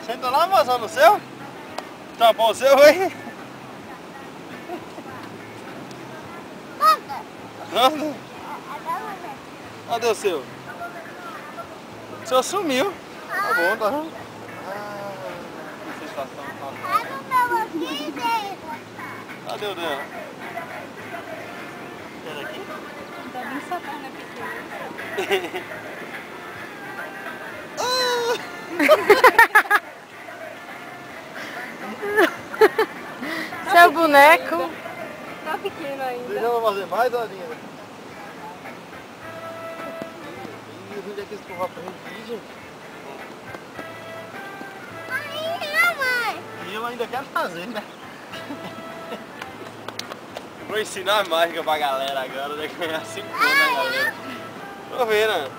Senta lá, moça, no seu. Tampou o seu aí. Nada. Cadê o seu? O seu sumiu. Tá bom, tá. Que sensação. Cadê o dela? Era aqui? Não tá nem sabendo, né, pequeno? Seu boneco. Tá pequeno ainda. Deixa ela fazer mais, Alinha. Onde é que esse povo aprende aqui, gente? E eu ainda quero fazer, né? Vou ensinar a mágica pra galera agora, vai ganhar 5 pontos, né, galera? Tô vendo,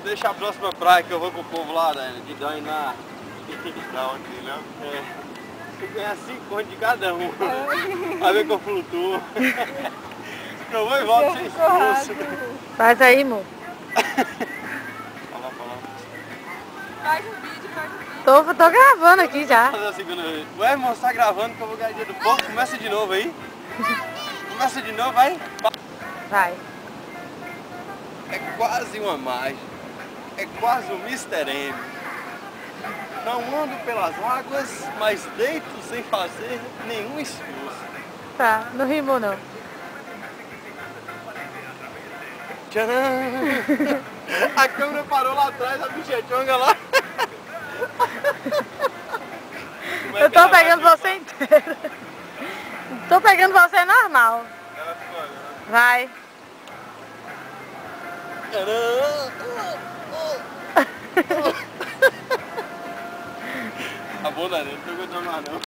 deixa a próxima praia que eu vou com o povo lá, né? De Dainá. Da onde, não? É. Vou ganhar 5 pontos de cada um. Pra ver que eu flutuo. Eu vou e volto sem esforço. Faz aí, amor. Fala. Faz um vídeo. Tô gravando aqui já. Vou fazer a segunda vez. Ué, irmão, você tá gravando que eu vou ganhar dia do porco? Começa de novo aí. Começa de novo, vai. Vai. É quase uma mágica. É quase um Mr. M. Não ando pelas águas, mas deito sem fazer nenhum esforço. Tá, não rimou não. Tcharam! A câmera parou lá atrás, a bichetonga lá. Eu tô pegando você inteiro. Tô pegando você normal. Ela ficou olhando. Vai. Tá bom, Dani, não tô aguentando mais não.